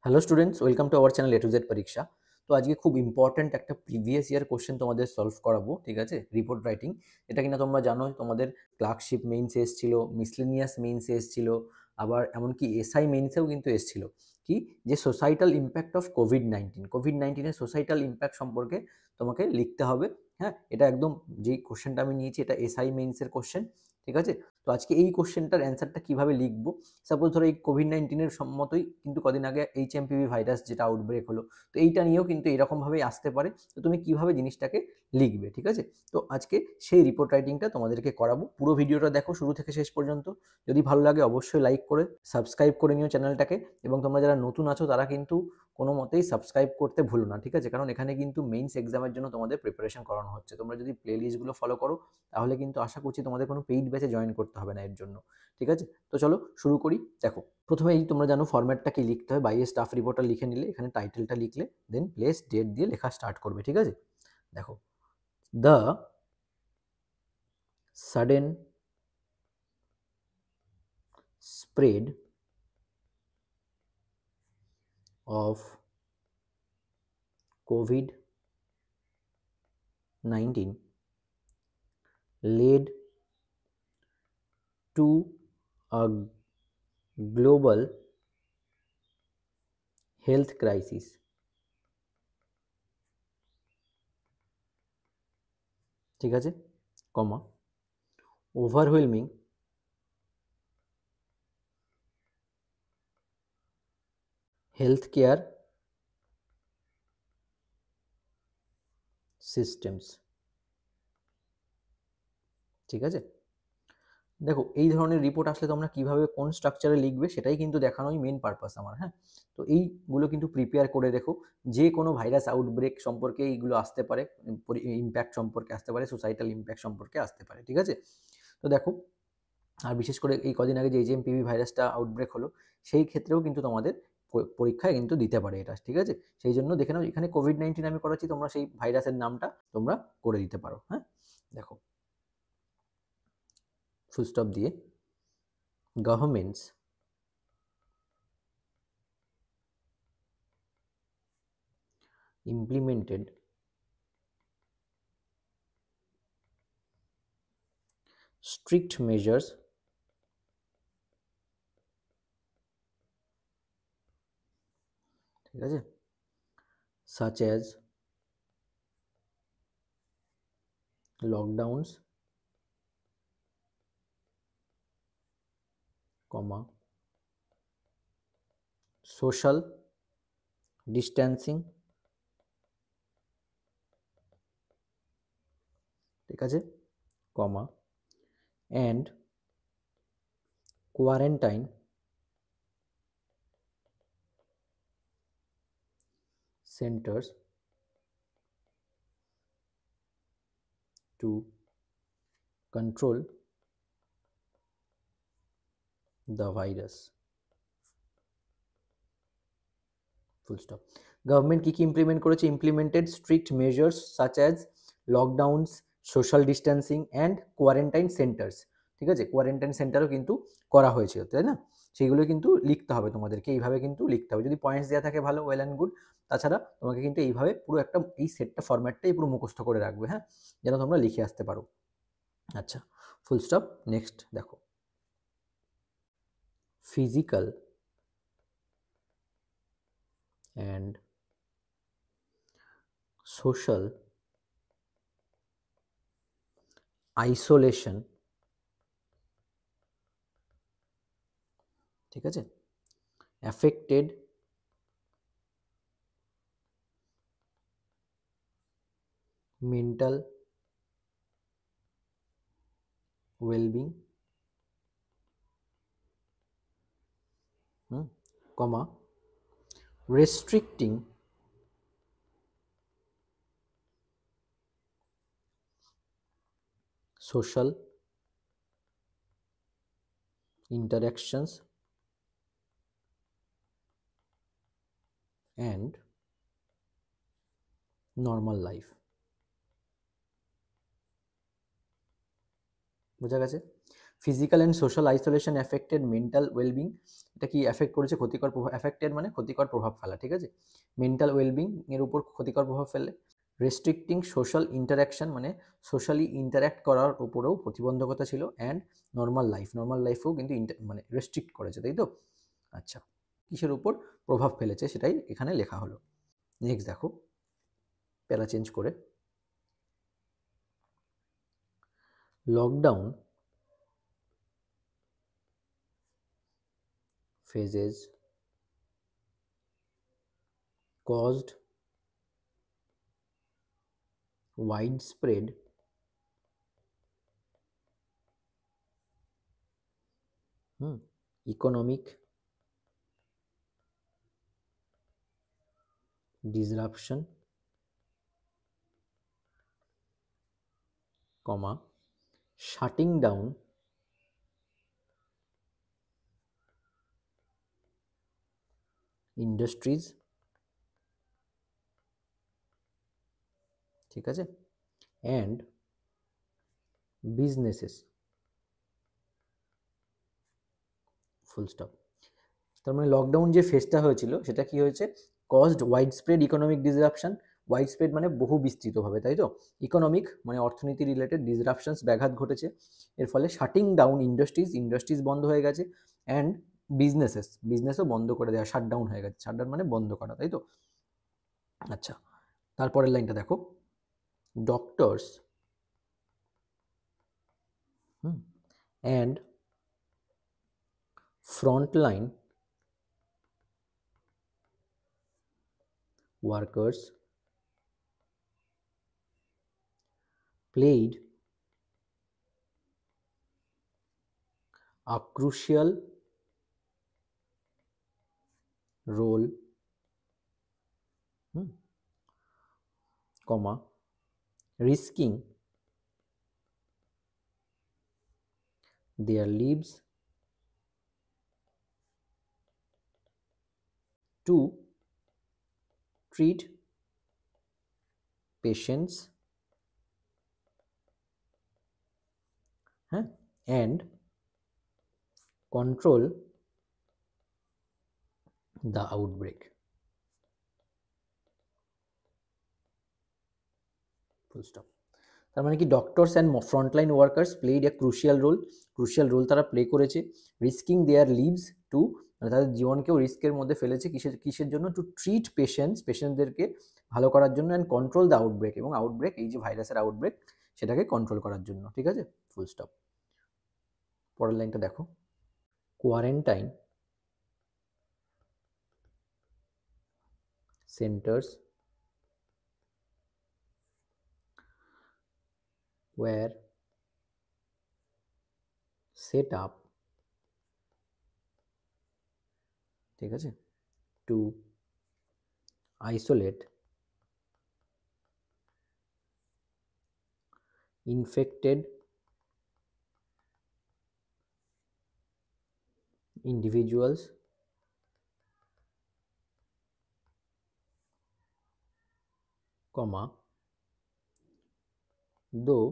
Hello students, welcome to our channel A to Z পরীক্ষা। তো আজকে খুব ইম্পর্ট্যান্ট একটা প্রিভিয়াস ইয়ার কোশ্চেন তোমাদের সলভ করাবো, ঠিক আছে? Report writing. এটা কিনা তোমরা জানো, তোমাদের ক্লার্কশিপ মেইনস এসছিল, মিসলেনিয়াস মেইনস এসছিল, আবার এমনকি এসআই মেইনসেও কিন্তু এসছিল। কি যে সোসাইটাল ইম্প্যাক্ট অফ কোভিড নাইন্টিনের সোসাইটাল ইম্প্যাক্ট সম্পর্কে তোমাকে লিখতে হবে। হ্যাঁ, এটা একদম যেই কোশ্চেনটা আমি নিয়েছি এটা এসআই মেইনসের কোশ্চেন, ঠিক আছে? তো আজকে এই কোশ্চেনটার অ্যান্সারটা কীভাবে লিখবো, সাপোজ ধরো এই কোভিড-19-এর সম্মতই কিন্তু কদিন আগে এইচএমপিভি ভাইরাস যেটা আউটব্রেক হলো, তো এইটা নিয়েও কিন্তু এরকমভাবেই আসতে পারে। তো তুমি কীভাবে জিনিসটাকে লিখবে, ঠিক আছে? তো আজকে সেই রিপোর্ট রাইটিংটা তোমাদেরকে করাবো। পুরো ভিডিওটা দেখো শুরু থেকে শেষ পর্যন্ত। যদি ভালো লাগে অবশ্যই লাইক করে সাবস্ক্রাইব করে নিও চ্যানেলটাকে, এবং তোমরা যারা নতুন আছো তারা কিন্তু কোনো মতেই সাবস্ক্রাইব করতে ভুলো না, ঠিক আছে? কারণ এখানে কিন্তু মেইনস এক্সামের জন্য তোমাদের প্রিপারেশন করানো হচ্ছে। তোমরা যদি প্লে লিস্টগুলো ফলো করো তাহলে কিন্তু আশা করছি তোমাদের কোনো পেইড ব্যাচে জয়েন করতে হবে না এর জন্য, ঠিক আছে? তো চলো শুরু করি। দেখো, প্রথমে এই তোমরা জানো ফরম্যাটটা কি লিখতে হয়। বাইয়ে স্টাফ রিপোর্টার লিখে নিলে, এখানে টাইটেলটা লিখলে, দেন প্লেস ডেট দিয়ে লেখা স্টার্ট করবে, ঠিক আছে? দেখো, the sudden spread of COVID-19 led to a global health crisis. ঠিক আছে, কমা, overwhelming healthcare systems, ঠিক আছে? দেখো, এই ধরনের রিপোর্ট আসলে তোমরা কিভাবে কোন স্ট্রাকচারে লিখবে সেটাই কিন্তু দেখানোই মেন পারপাস আমার। হ্যাঁ, তো এইগুলো কিন্তু প্রিপেয়ার করে রেখো। যে কোনো ভাইরাস আউটব্রেক সম্পর্কে এইগুলো আসতে পারে, ইম্প্যাক্ট সম্পর্কে আসতে পারে, সোসাইটাল ইম্প্যাক্ট সম্পর্কে আসতে পারে, ঠিক আছে? তো দেখো, আর বিশেষ করে এই কদিন আগে যে এইচএমপিভি ভাইরাসটা আউটব্রেক হলো, সেই ক্ষেত্রেও কিন্তু তোমাদের পরীক্ষায় কিন্তু দিতে পারে এটা, ঠিক আছে? সেই জন্য দেখে নাও, এখানে কোভিড-19 আমি করাচ্ছি, তোমরা সেই ভাইরাসের নামটা তোমরা করে দিতে পারো। হ্যাঁ, দেখো, ফুল স্টপ দিয়ে গভর্নমেন্টস implemented strict measures ঠিক আছে, such as lockdowns, comma, social distancing, ঠিক আছে, comma, and quarantine centers to control the virus, full stop. Government কি কি ইমপ্লিমেন্ট করেছে? Implemented strict measures such as lockdowns, social distancing and quarantine centres, ঠিক আছে? Quarantine সেন্টারও কিন্তু করা হয়েছে, তাই না? সেইগুলো কিন্তু লিখতে হবে তোমাদেরকে, এইভাবে কিন্তু লিখতে হবে। যদি পয়েন্টস দেওয়া থাকে ভালো, ওয়েল অ্যান্ড গুড। তাছাড়া তোমাকে কিন্তু এইভাবে পুরো একটা এই সেটটা ফরম্যাটটাই পুরো মুখস্থ করে রাখবে, হ্যাঁ, যেন তোমরা লিখে আসতে পারো। আচ্ছা, ফুল স্টপ। নেক্সট দেখো, ফিজিক্যাল অ্যান্ড সোশ্যাল আইসোলেশন, ঠিক আছে, affected mental wellbeing, comma, restricting social interactions and normal life, বোঝা গেছে? Physical and social isolation affected mental wellbeing, এটা কি অ্যাফেক্ট করেছে, ক্ষতিকর প্রভাব, অ্যাফেক্টেড মানে ক্ষতিকর প্রভাব ফেলা, ঠিক আছে, মেন্টাল ওয়েলবিং এর উপর ক্ষতিকর প্রভাব ফেলে। রেস্ট্রিক্টিং সোশ্যাল ইন্টারাকশন মানে সোশ্যালি ইন্টারাক্ট করার উপরেও প্রতিবন্ধকতা ছিল। অ্যান্ড নর্মাল লাইফেও কিন্তু মানে রেস্ট্রিক্ট করেছে, তাই তো। আচ্ছা, কিসের উপর প্রভাব ফেলেছে সেটাই এখানে লেখা হলো। নেক্সট দেখো, প্যারা চেঞ্জ করে, lockdown phases caused widespread economic disruption, shutting down industries, ঠিক আছে, and businesses, ফুল স্টপ। তার মানে লকডাউন যে ফেজটা হয়েছিল সেটা কি হয়েছে, caused wide spread economic disruption, wide spread মানে বহু বিস্তৃতভাবে, তাই তো, ইকোনমিক মানে অর্থনীতি রিলেটেড, ডিসরাপশনস ব্যাঘাত ঘটেছে, এর ফলে শাটিং ডাউন ইন্ডাস্ট্রিজ বন্ধ হয়ে গেছে, অ্যান্ড বিজনেসও বন্ধ করে দেওয়া, শাটডাউন হয়ে গেছে, শাটডাউন মানে বন্ধ করা, তাই তো। আচ্ছা, তারপরের লাইনটা দেখো, doctors and frontline workers played a crucial role, risking their lives to treat patients and control the outbreak, full stop। তার মানে কি, doctors and frontline workers played a crucial role তারা প্লে করেছে, রিস্কিং দেয়ার লিভস টু মানে তাদের জীবনকেও রিস্কের মধ্যে ফেলেছে, কিসের জন্য, টু ট্রিট পেশেন্টদেরকে ভালো করার জন্য, অ্যান্ড কন্ট্রোল দ্য আউটব্রেক, এবং আউটব্রেক এই যে ভাইরাসের আউটব্রেক সেটাকে কন্ট্রোল করার জন্য, ঠিক আছে, ফুল স্টপ। পরের লাইনটা দেখো, quarantine centres were set up, ঠিক আছে, to isolate infected individuals, though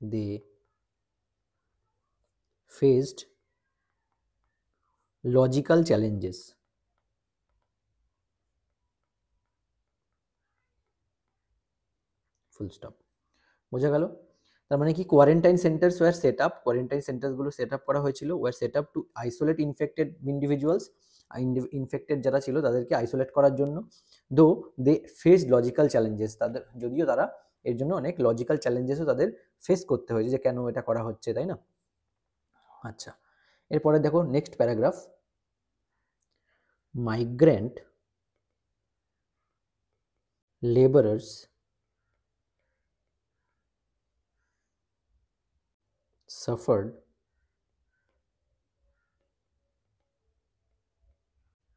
they faced logical challenges, full stop. বোঝা গেল? তার মানে কি, quarantine centres were set up, quarantine সেন্টারগুলো সেট আপ করা হয়েছিল, were set up to isolate infected individuals, infected যারা ছিল তাদেরকে আইসোলেট করার জন্য, দো দে ফেস লজিক্যাল চ্যালেঞ্জেস, যদিও তারা এর জন্য অনেক লজিক্যাল চ্যালেঞ্জেসও তাদের ফেস করতে হয়েছে, যে কেন এটা করা হচ্ছে, তাই না। আচ্ছা, এরপরে দেখো next paragraph, migrant laborers suffered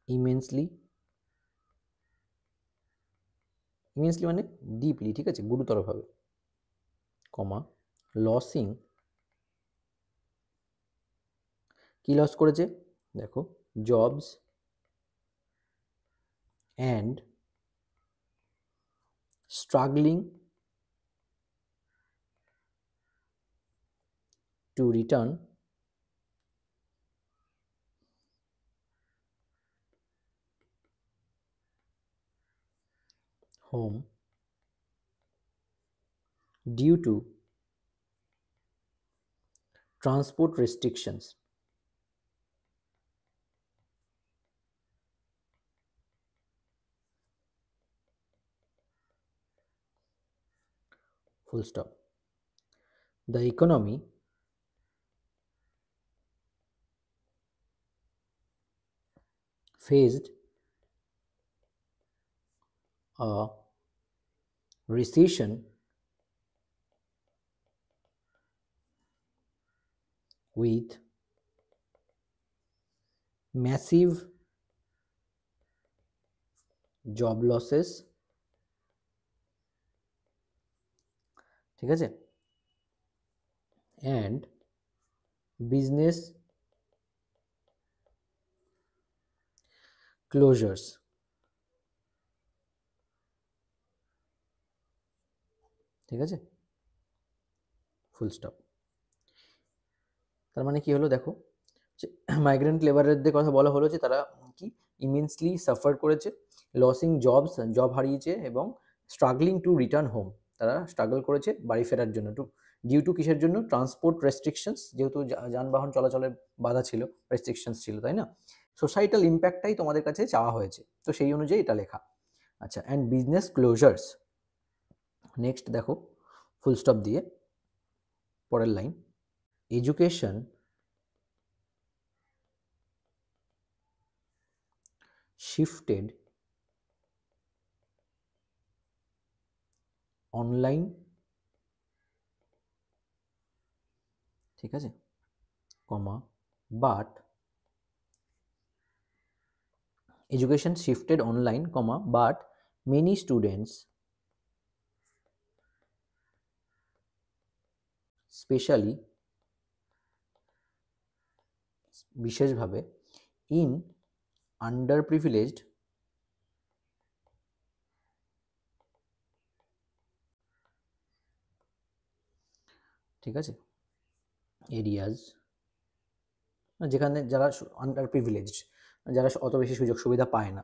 immensely মানে ডিপলি, ঠিক আছে, গুরুতরভাবে, লসিং, কি লস করেছে দেখো, jobs and struggling to return home due to transport restrictions. Full stop. The economy faced a recession with massive job losses, ঠিক আছে, and business closures. ঠিক আছে, ফুল স্টপ। তার মানে কি হলো দেখো, যে মাইগ্রেন্ট লেবারদের কথা বলা হলো যে তারা কি ইমেন্সলি সাফার করেছে, লসিং জবস, জব হারিয়েছে, এবং স্ট্রাগলিং টু রিটার্ন হোম, তারা স্ট্রাগল করেছে বাড়ি ফেরার জন্য, ডিউ টু কিসের জন্য, ট্রান্সপোর্ট রেস্ট্রিকশনস, যেহেতু যানবাহন চলাচলের বাধা ছিল, রেস্ট্রিকশনস ছিল, তাই না, সোসাইটাল ইম্প্যাক্টটাই তোমাদের কাছে চাওয়া হয়েছে, তো সেই অনুযায়ী এটা লেখা। আচ্ছা, অ্যান্ড বিজনেস ক্লোজার্স। নেক্সট দেখো ফুল স্টপ দিয়ে পরের লাইন, এডুকেশন shifted online, ঠিক আছে, কমা, but education shifted online, comma, but many students, specially, বিশেষভাবে, in underprivileged ঠিক আছে এরিয়াজ, যেখানে যারা আন্ডার প্রিভিলেজড, যারা অত বেশি সুযোগ সুবিধা পায় না,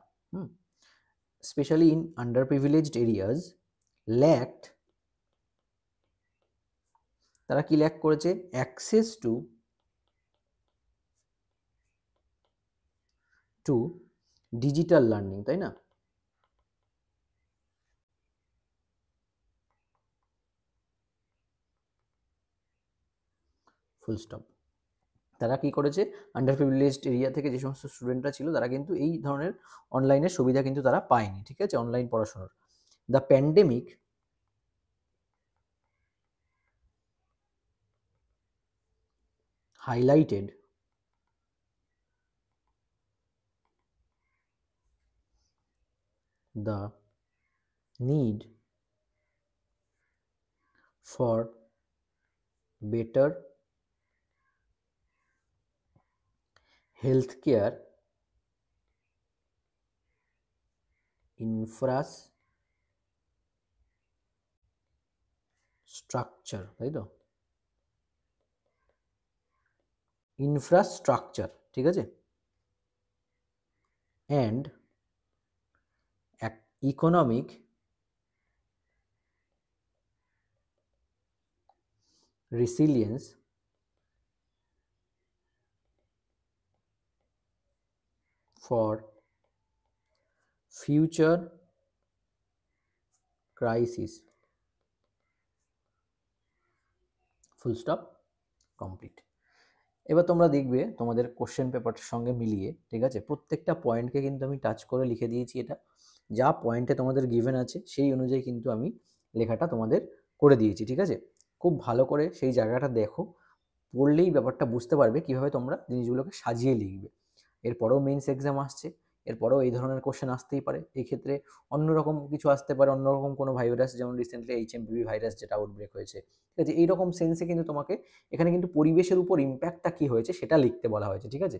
specially in under privileged areas, ল্যাকড, তারা কি ল্যাক করেছে, অ্যাক্সেস টু ডিজিটাল লার্নিং, তাই না, ফুল স্টপ। তারা কি করেছে, আন্ডার প্রিভিলেজড এরিয়া থেকে যে সমস্ত স্টুডেন্টরা ছিল তারা কিন্তু এই ধরনের অনলাইনের সুবিধা কিন্তু তারা পায়নি, ঠিক আছে, অনলাইন পড়াশোনার। The pandemic highlighted the need for better healthcare infrastructure, তাই তো, ইনফ্রাস্ট্রাকচার, ঠিক আছে, and economic resilience for future crisis, full stop, complete. এবার তোমরা দেখবে তোমাদের কোশ্চেন পেপারটার সঙ্গে মিলিয়ে, ঠিক আছে, প্রত্যেকটা পয়েন্টকে কিন্তু আমি টাচ করে লিখে দিয়েছি, এটা যা পয়েন্টে তোমাদের গিভেন আছে সেই অনুযায়ী কিন্তু আমি লেখাটা তোমাদের করে দিয়েছি, ঠিক আছে, খুব ভালো করে সেই জায়গাটা দেখো, পড়লেই ব্যাপারটা বুঝতে পারবে কীভাবে তোমরা জিনিসগুলোকে সাজিয়ে লিখবে। এরপরেও মেইনস এক্সাম আসছে, এরপরেও এই ধরনের কোশ্চেন আসতেই পারে, এই ক্ষেত্রে অন্যরকম কিছু আসতে পারে, অন্যরকম কোনো ভাইরাস, যেমন রিসেন্টলি HMPV ভাইরাস যেটা আউটব্রেক হয়েছে, ঠিক আছে, এইরকম সেন্সে কিন্তু তোমাকে এখানে কিন্তু পরিবেশের উপর ইম্প্যাক্টটা কী হয়েছে সেটা লিখতে বলা হয়েছে, ঠিক আছে,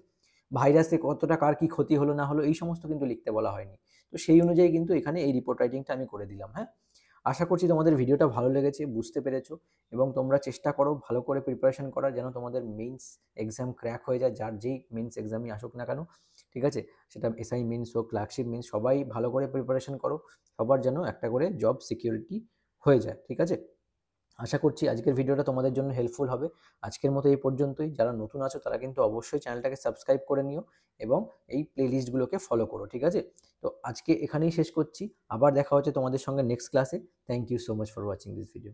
ভাইরাসে কতটা কার কী ক্ষতি হলো না হলো এই সমস্ত কিন্তু লিখতে বলা হয়নি, তো সেই অনুযায়ী কিন্তু এখানে এই রিপোর্ট রাইটিংটা আমি করে দিলাম। হ্যাঁ, আশা করছি তোমাদের ভিডিওটা ভালো লেগেছে, বুঝতে পেরেছো, এবং তোমরা চেষ্টা করো ভালো করে প্রিপারেশন করার, যেন তোমাদের মেইনস এক্সাম ক্র্যাক হয়ে যায়, যার যেই মেইনস এক্সামই আসুক না কেন, ঠিক আছে? সেটা এসআই মেইনস হোক, ক্লার্কশিপ মেইনস, সবাই ভালো করে প্রিপারেশন করো, সবার যেন একটা করে জব সিকিউরিটি হয়ে যায়, ঠিক আছে? আশা করছি আজকের ভিডিওটা তোমাদের জন্য হেল্পফুল হবে। আজকের মতো এই পর্যন্তই। যারা নতুন আছো তারা কিন্তু অবশ্যই চ্যানেলটাকে সাবস্ক্রাইব করে নিও এবং এই প্লেলিস্টগুলোকে ফলো করো, ঠিক আছে? তো আজকে এখানেই শেষ করছি। আবার দেখা হচ্ছে তোমাদের সঙ্গে নেক্সট ক্লাসে। Thank you so much for watching this video.